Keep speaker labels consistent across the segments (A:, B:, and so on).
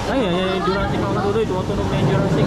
A: Ay, Jurassic mga kadudoy. Tumutunog na yung Jurassic.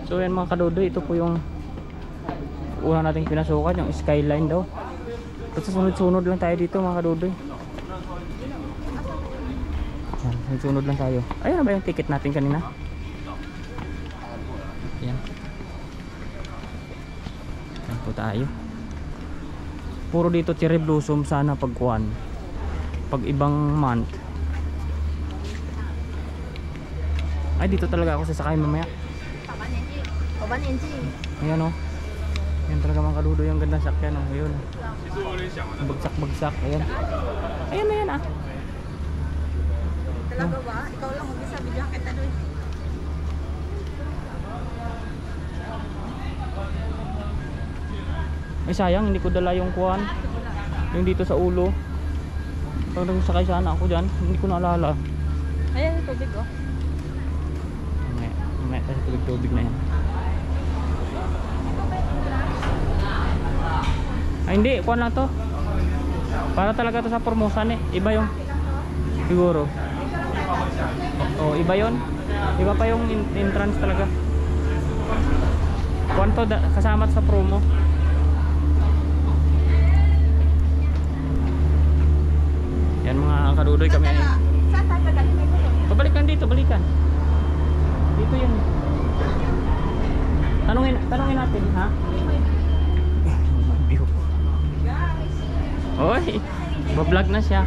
A: So yan mga kadudoy, ito po yung una nating pinasukan, yung skyline daw. Tapos sunod-sunod lang tayo dito mga kadudoy. Yan, sunod lang tayo. Ayun na ba yung ticket natin kanina? Yan. Yan po tayo. Puro dito cherry blossom sana pagkuhan. Pag ibang month. Ay dito talaga ako sasakay mamaya. Ayan o. Ayan talaga mga kadudoy, yung ganda sakyan o. Ayun. Bagsak-bagsak. Ayan. Ayan na yan ah.
B: Talaga ba? Ikaw lang mag-isa, bigyan kita doon.
A: Ay sayang, hindi ko dala yung kuhan. Yung dito sa ulo. Parang sakay sana ako dyan. Hindi ko naalala.
B: Ayan yung tubig oh.
A: Mamaya tayo tubig-tubig na yan. Ay hindi, kuhan lang to. Para talaga to sa Formosan eh. Iba yung siguro. Oh, iba yon. Iba pa yung entrance talaga. Kuhan to, kasama to sa promo. Yan mga kadudoy kami.
B: Saan tayo dadalhin ito?
A: Pabalikan dito, balikan. Dito yun. Tanungin natin, ha? Oy, bablog na siya.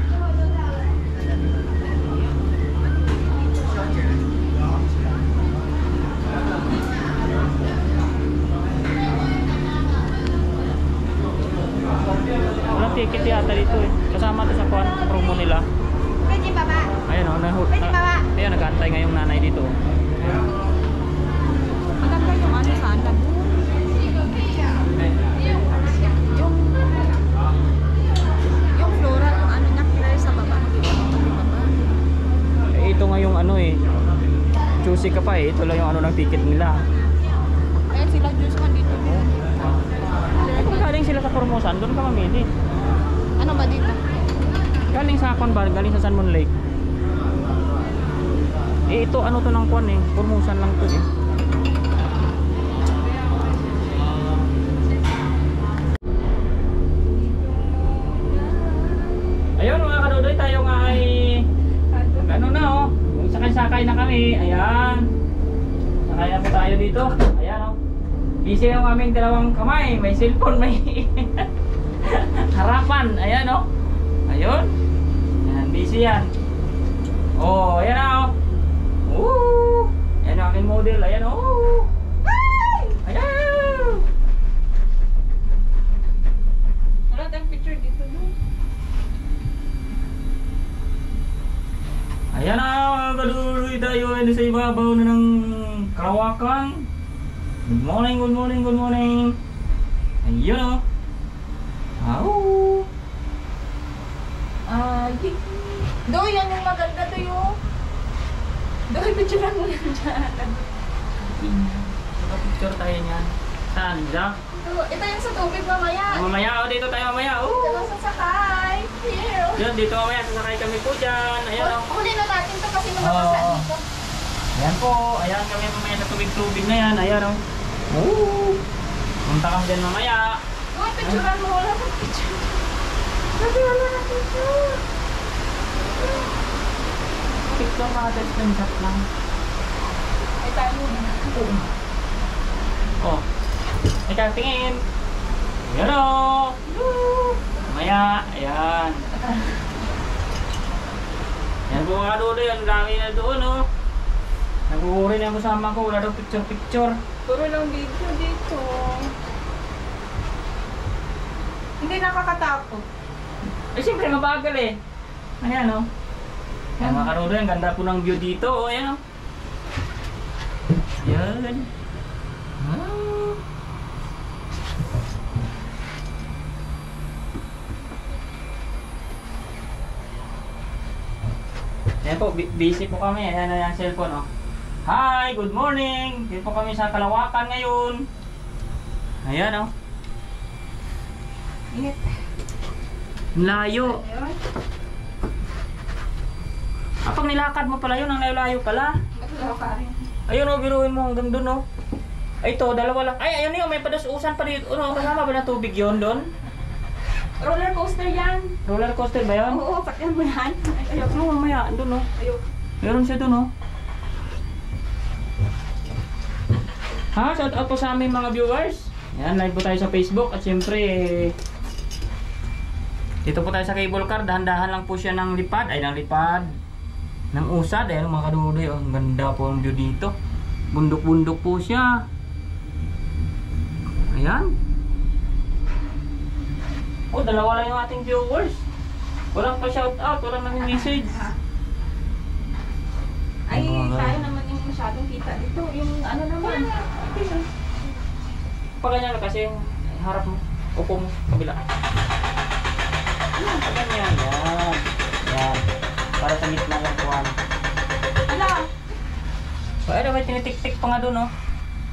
A: Walang ticket yata dito eh. Kasama to sa promo nila.
B: Pwede baba.
A: Ayun o, ayun, nag-aantay ngayong nanay dito.
B: Maganda yung ano saan ka doon? Yung floral, yung ano niya, clear sa baba.
A: Eh, ito nga yung ano eh. Choosy ka pa eh. Ito lang yung ano ng ticket nila.
B: Ayan sila juice ka dito.
A: Kung galing sila sa Formosan, doon ka mamili.
B: Ano ba dito?
A: Galing sa Akon Bar, galing sa San Mon Lake. Eh ito ano to ng Kwan eh. Formosan lang to eh. Ayun mga kadudoy, tayo nga ay ano na oh. Sakay-sakay na kami. Ayan. Sakay na po tayo dito. Ayan oh. Busy yung aming dalawang kamay. May cellphone, may harapan. Ayan oh. Ayun. Ayan, busy yan. Oh, ayan na oh. Ayan ang aking model. Ayan oh. Ayan.
B: Wala tayong picture dito no?
A: Ayan na mga kadudoy, tayo ay sa ibabaw na ng Karawakan. Good morning, good morning, good morning. Ayun oh.
B: Do, yan yung maganda do yung. Do, picture mo yan dyan.
A: Picture tayo niyan. Saan? Diyan?
B: Ito yung sa tubig mamaya.
A: Mamaya oh, dito tayo mamaya.
B: Ito sasakay. Here.
A: Yan, dito mamaya sasakay kami po dyan. Ayan oh.
B: Huli na natin to kasi lumabasa dito.
A: Yan. po. Ayan kami mamaya sa tubig-tubig na yan. Ayan o. Oh. Punta kami dyan mamaya.
B: Uy, picturean mo. Wala kang picture. Sabi, wala kang picture.
A: Picture mga screenshot lang.
B: Ay, tayo muna.
A: Oh. Ikaw tingin. Ayan o. Mamaya. Ayan. Yan po mga kadudoy. Ang dami na doon o. Nag-uuri na yung kasama ko. Wala daw picture-picture.
B: Puro lang video dito. Hindi nakakatakot.
A: Eh siyempre mabagal eh. Ayan o. Ayan mga kadudoy. Ang ganda po ng view dito. O ayan o. Ayan. Ah. Ayan po, busy po kami. Ayan na yung cellphone oh. Hi, good morning. Dito po kami sa Kalawakan ngayon. Ayan oh.
B: Init.
A: Layo.
B: Ayun.
A: Pag nilakad mo pala yun, ang layo-layo pala.
B: Ba't wala ka rin?
A: Ayun oh, biruin mo hanggang dun oh. Ay ito, dalawa lang. Ay, ayun yun, may padasusan pa dito. Ano, kasama ba na tubig yun doon?
B: Roller coaster yan.
A: Roller coaster ba yun?
B: Oo, pakyan mo yan. Ay, ayok.
A: Ano, mamaya, doon oh.
B: Ayok.
A: Meron siya doon oh. Ha, shout out po sa aming mga viewers. Yan, live po tayo sa Facebook. At syempre, dito po tayo sa cable car. Dahan-dahan lang po siya ng lipad. Ay, ng lipad. Ng usad. Ayan mga kadudoy. Oh, ang ganda po ang view dito. Bundok-bundok po siya. Ayan. Oh, dalawa lang yung ating viewers. Walang pa shout out. Walang nang-message.
B: Ay,
A: Ano nga?
B: tayo naman yung masyadong kita dito. Yung ano naman.
A: Pag ganyan ka kasi, harap mo, upo mo, kabila. Pag ganyan, yan. Yan. Para sa gitna lang kuhan.
B: Ala!
A: Ano ba, tinitik-tik pa nga doon, oh.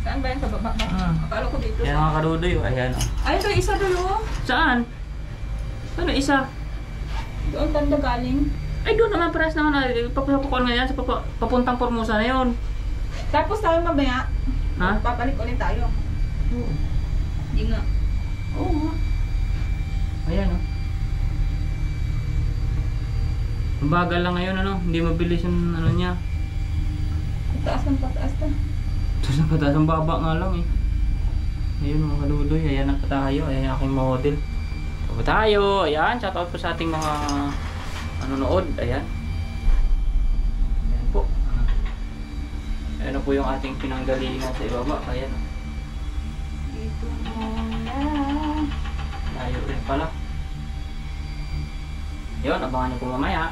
B: Saan ba yan? Sa baba ba? Akala ko dito.
A: Yan mga kadudoy, oh. Ayan, oh.
B: Ay, ito isa dulo.
A: Saan? Saan na isa?
B: Doon tanda galing.
A: Ay, doon naman, paras naman na. Papakukuhan nga yan, sa papuntang Formosa na yun.
B: Tapos tayo mamaya.
A: Ha?
B: Papalik ulit tayo.
A: Oo.
B: Hindi nga.
A: Oo nga. Ayan, oh. Mabagal lang ngayon, ano. Hindi mabilis yung ano niya.
B: Pataas ng pataas na.
A: Tapos ang pataas ang baba nga lang eh. Ayun mga kadudoy, ayan na pa tayo. Ayan ang aking model. Pa tayo. Ayan, shoutout po sa ating mga nanonood. Ayan. Ayan po. Ayan na po yung ating pinanggalingan sa ibaba. Ayan.
B: Dito muna.
A: Layo rin pala. Ayun, abangan nyo po mamaya.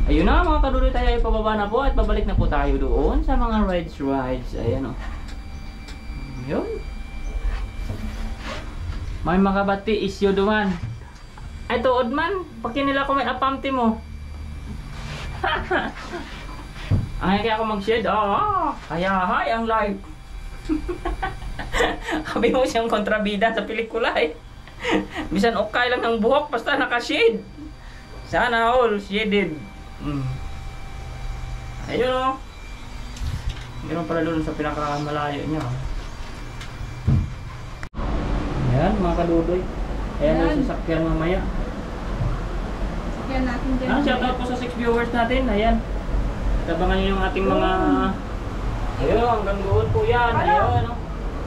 A: Ayun na mga kadudoy, tayo ay pababa na po at babalik na po tayo doon sa mga rides. Ayan o. Ayun. May makabati isyo duman. Ay tuod man, pakinila ko may apamti mo. Ay kaya ako mag-shed. Kaya hi ang live. Sabi mo siyang kontrabida sa pelikula eh. Bisan okay lang ng buhok basta naka-shade. Sana all shaded. Ayun o. Meron pala doon sa pinakamalayo niya. Ayan mga kadudoy. Ayan yung sasakyan mamaya.
B: Yan natin dyan.
A: Shoutout po sa 6 viewers natin. Ayan. Tabangan nyo yung ating mga... Ayun, hanggang doon po yan. Ayun.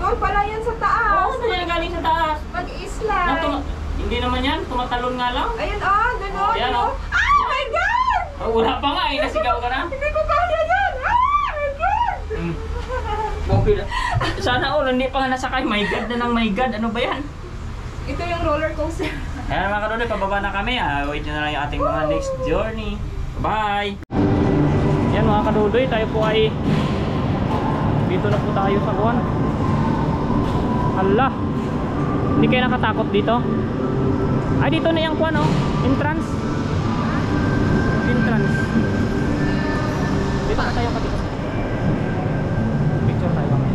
B: Doon pala yan sa taas.
A: Oo, saan yan galing sa taas?
B: Mag-slide.
A: Hindi naman yan, tumatalon nga lang.
B: Ayun doon o.
A: Yan,
B: Oh my God!
A: Oh, wala pa nga eh, nasigaw ka na.
B: Hindi ko kaya yan! My God!
A: Okay na. Sana all, hindi pa nga nasakay. My God na ng my God. Ano ba yan?
B: Ito yung roller coaster.
A: Ayan mga kadudoy, pababa na kami. Wait nyo na lang yung ating mga next journey. Bye! Yan mga kadudoy, tayo po ay dito na po tayo sa kuwan. Hala! Hindi kayo nakatakot dito? Ay dito na yung kuwan oh. Entrance. Entrance. Dito na tayo dito. Picture tayo kami.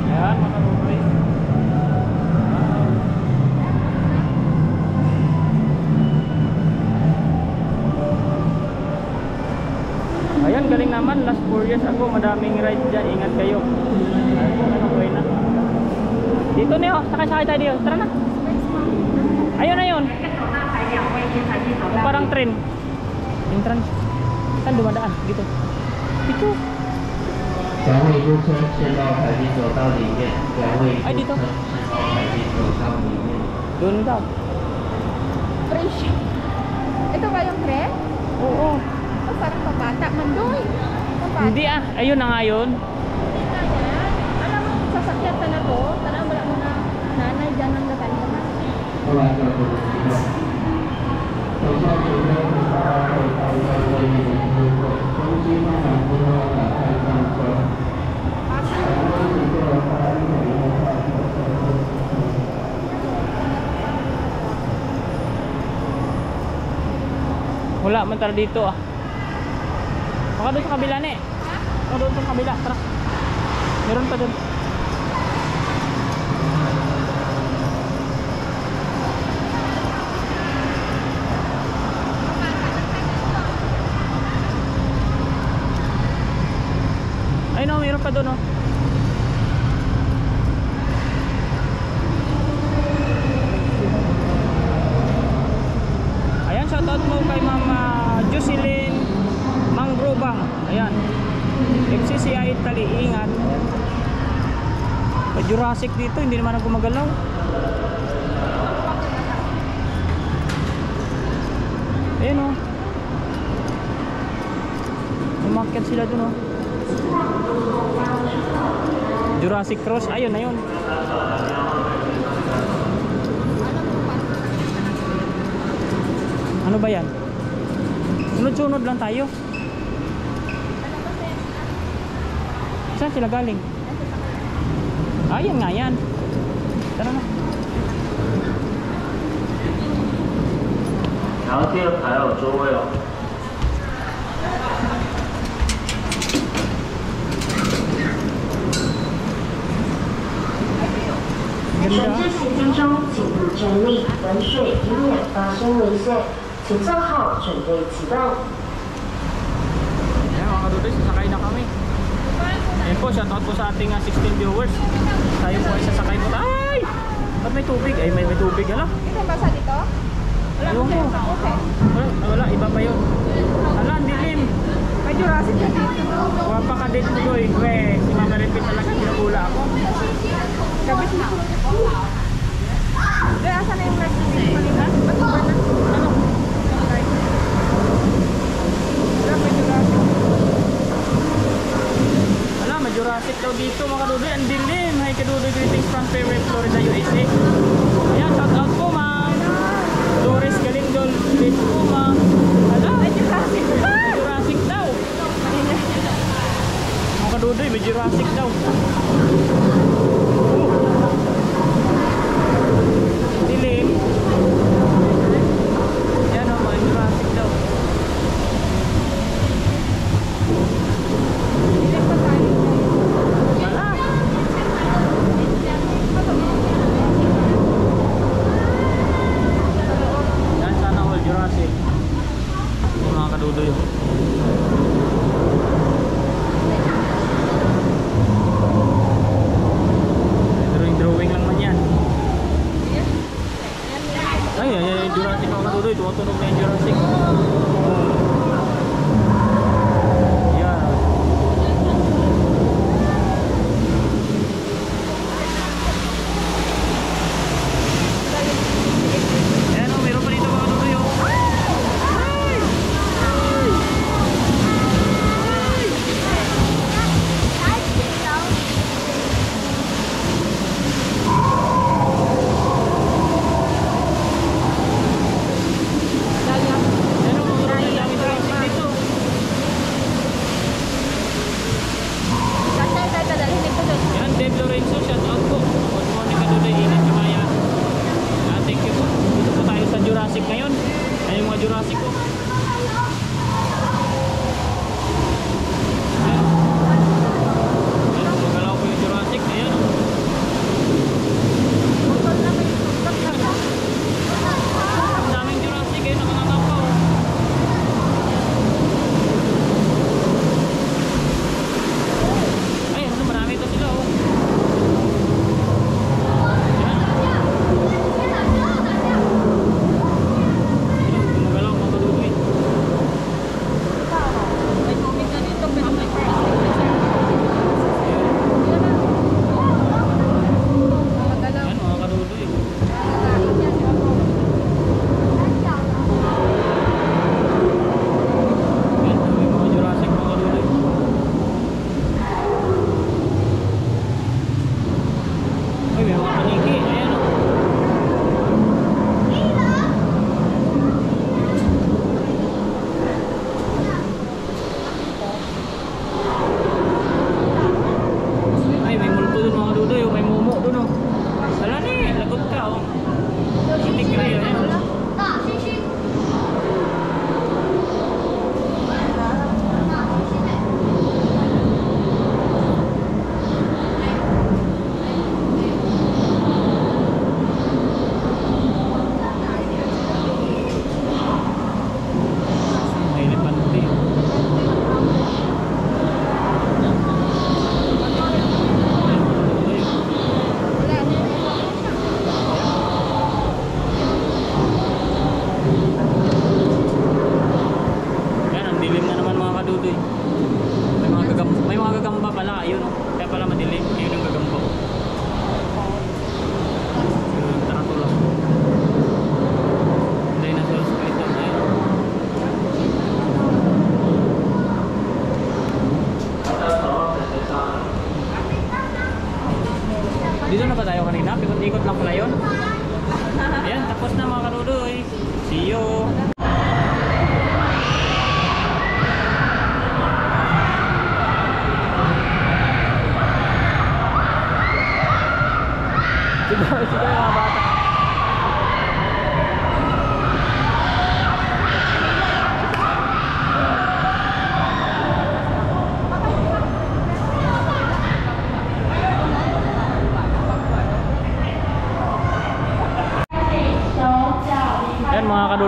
A: Ayan mga kadudoy. naman, last 4 years ago, madaming ride dyan. Ingat kayo. Ano, buhay na. Dito na yun, sakay-sakay tayo dito. Tara na. Ayun na yun. Parang train. Yung train. Saan dumadaan? Dito. Dito.
C: 两位入村先到排气走到里面，两位入村先到排气走到里面。
A: Doon daw.
B: Fresh. Ito ba yung tren?
A: Oo.
B: Oh, parang pabata man doon. Pabata.
A: Hindi ah. Ayun na nga yun.
B: Alam mo, sasakyan ka na to. Tanang wala mo na nanay dyan ng gagandaman.
C: 后来就不知道。等下准备到位于中心慢慢步道打开上车。
A: Wala man tara dito ah. Baka doon sa kabila na eh. Baka doon sa kabila. Tara. Meron pa doon. Ay no, meron pa doon oh. Ayan, shoutout mo kay Mama Jocelyn Mangrobang. Ayan. FCCI Italy, ingat. May Jurassic dito, hindi naman ako gumagalaw. Ayan oh. Umakyat sila dun oh. Jurassic Cross, ayun na yun. Ano ba yan? Sunod-sunod lang tayo. Saan sila galing? Ayan nga yan. Tara na.
C: 然后第二排有座位哦。
A: Ganda.
D: 全自行经中，请勿站立、玩水，以免发生危险。请坐好，准备启动。
A: Ayan mga kadudoy, sasakay na kami. Ayan po, shoutout po sa ating 16 viewers. Tayo po ay sasakay po. Ay! Ba't may tubig? Ay, may tubig. Hala.
B: Ito yung basa dito? Wala
A: Ewan
B: mo
A: ko.
B: Okay.
A: Wala, iba pa yun. Hala, ang dilim.
B: May Jurassic na dito.
A: Wapa ka din po eh. We, si Mama Repeat talaga, kinabula ako.
B: Kabit na. Kaya asan na yung light na dito kanina? Ba't ba na? Ano? Light. Wala, may Jurassic.
A: Wala, may Jurassic daw dito mga kadudoy. Ang dilim. Hi kadudoy, greetings from Fairway, Florida, USA. Ayan, shout out po ma'am. Doris Galindol, greet po ma'am. Hala,
B: May Jurassic.
A: may Jurassic daw. Mga kadudoy, may Jurassic daw. Dilim. Yan o, may Jurassic daw.
B: Hindi pa tayo.
A: Wala. Yan, sana all Jurassic. Yung mga kadudoy. Drawing lang man yan. Ay, Jurassic mga kadudoy. Tumutunog na yung Jurassic. Yan. Ayan o, meron pa dito mga kadudoy o. Ayan o, mga kadudoy. Dami Jurassic dito.
B: Kasi tayo dadalhin dito doon.
A: Yan, Dave Lorenzo, shout out po. Good morning kadudoy, ingat sa maya. Thank you po. Dito po tayo sa Jurassic ngayon. Ayan yung mga Jurassic po. Ayan. Ayan, gumagalaw po yung Jurassic. Ayan o. Ang daming Jurassic eh, nakanganga pa o.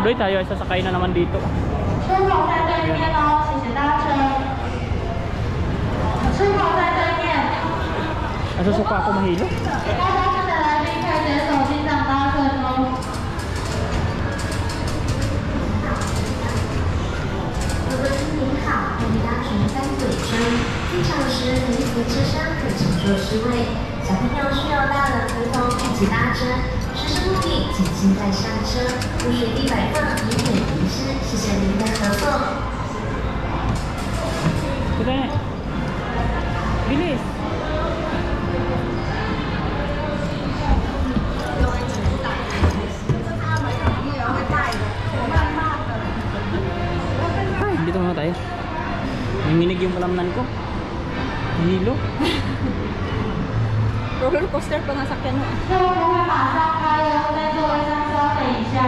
A: tuloy tayo ay sasakay na naman dito.
D: 车头在对面哦，谢谢搭乘。车头在对面，
A: Nasusuka ako mahilo.
D: 要搭乘的来宾可以选手机上搭乘哦。各位您好，欢迎搭乘三嘴车。进场时，您扶车厢可乘坐4位，小朋友需要大人陪同一起搭车。实施目的，请现在上车，不随地摆放，以免遗失。谢谢您的合作。
A: Kita na. Bilis. Ay, dito muna tayo. Nanginig yung kalamnan ko. Hilo.
B: Roller coaster pa nga sakyan mo.
D: 车不会马上开哦，在座位上稍等一下。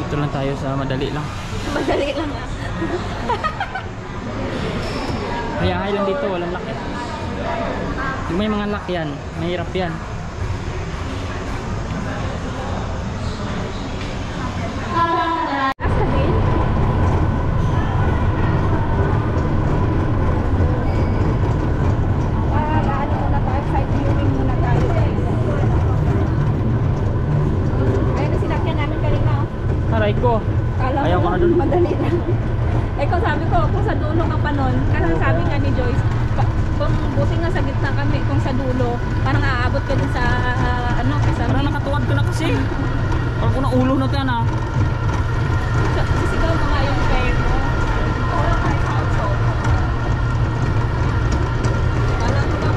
A: Dito lang tayo sa madali lang.
B: Madali lang.
A: Hayahay lang dito, walang lock eh. Yung may mga lock yan, mahirap yan.
B: Asa din? Ano muna tayo, side viewing muna tayo guys. Ayun na sinakyan namin kanina oh.
A: Aray ko.
B: Kala
A: Ayaw ko na dun.
B: Madali lang. Eh kung sabi ko, kung sa dulo ka pa nun, kasi sabi nga ni Joyce, kung buti nga sa gitna kami, kung sa dulo, parang aabot ka din sa, ano, sa
A: Parang nakatuwad ka na kasi. Parang ko na ulo na tayo na.
B: sisigaw mo nga yung pair mo. Alam mo ba?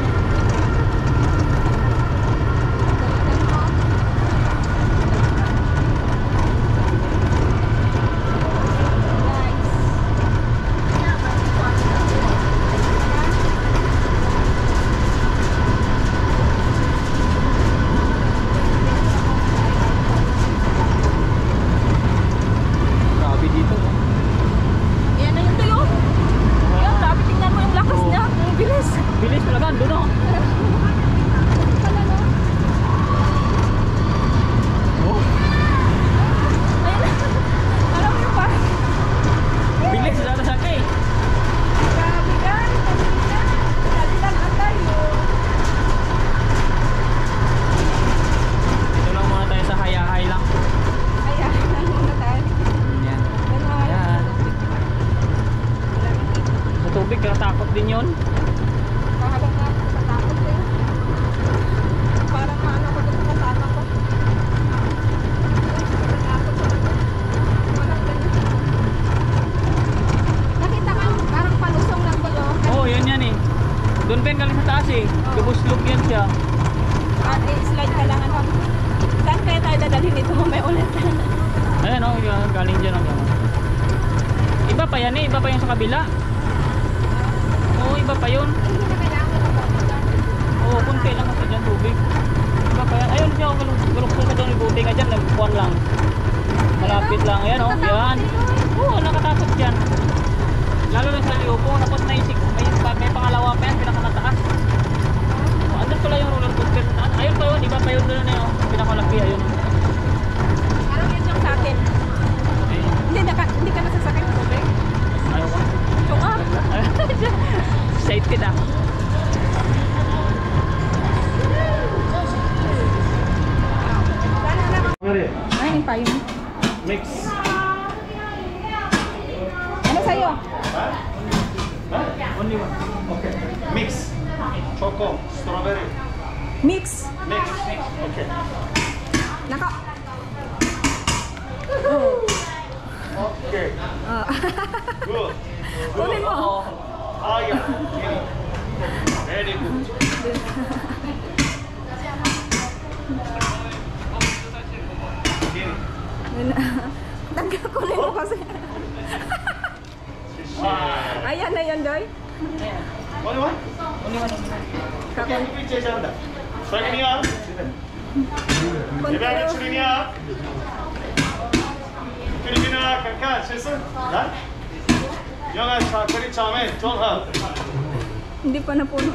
A: Grabe dito.
B: Yan na yung tuyo. Yan, grabe, tingnan mo yung lakas niya. Ang bilis.
A: Bilis talaga, doon o.
B: Pala no.
A: Oh,
B: Ayun na. Alam mo yung parang.
A: bilis sa sasakay.
B: Grabe gan. Pagkita. Grabe lang atay.
A: Dito lang muna tayo sa hayahay lang.
B: Ayan, ano muna tayo.
A: Yan.
B: Ano nga
A: Ayan. Sa tubig, nakatakot din yun.
B: Kahalang nga ako sa takot eh. Parang maano ko dun sa kasama ko. Natakot ko dun. Walang ganyan. Nakita ka, parang palusong lang ko yun.
A: Oo, yun yan eh. Doon pa yung galing sa taas eh. Lubuslog yan siya.
B: At slide ka lang ano. Saan kaya tayo dadalhin dito mo may ulit?
A: Ayan o, galing dyan o. Iba pa yan eh, iba pa yung sa kabila. Oo, iba pa yun.
B: Hindi na kailangan ko na
A: Oo, kunti lang kasi dyan tubig. Iba pa yan. Ayun siya, galukso ka doon, buti nga dyan, nagpuan lang. Malapit lang, ayan o, yan. Oo, nakatakot dyan. Lalo lang sa liupo, tapos naisik, may pangalawa pa yan, pinakamataas. Andun pala yung roller coaster. Ayun pa yun, iba pa yun doon eh, pinakalaki, ayun.
B: Parang yun yung sa atin.
A: Ayun.
B: Hindi ka nasasakay ng tubig.
A: Ayaw ko.
B: Chunga.
A: Excited ah.
B: Ay, pa yun.
C: Mix.
B: Ano sa'yo?
A: Only one.
C: Okay. Mix. Choco. Strawberry.
B: Mix.
C: Mix. Okay.
B: Naka.
C: Okay. Good.
B: Kunin mo.
C: Ah, yeah. Very good.
B: Tanggal kunin mo kasi. Ayan na yun, Joy.
C: Only one?
A: Only one.
C: Okay, repeat చేశారంట. సరిగ్గా ఏమైనా చూడినియా? 그리기나 kakak 실수? 나? 영아 차 그리 처음에 좋아.
B: Hindi pa napuno.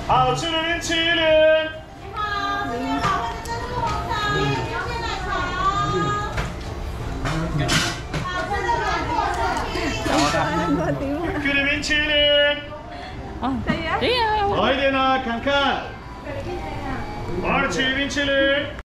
E: 好吃的冰淇淋。可的冰淇淋。
B: Saya?
A: Iya.
E: 好一点啊，看看。我要吃冰淇淋。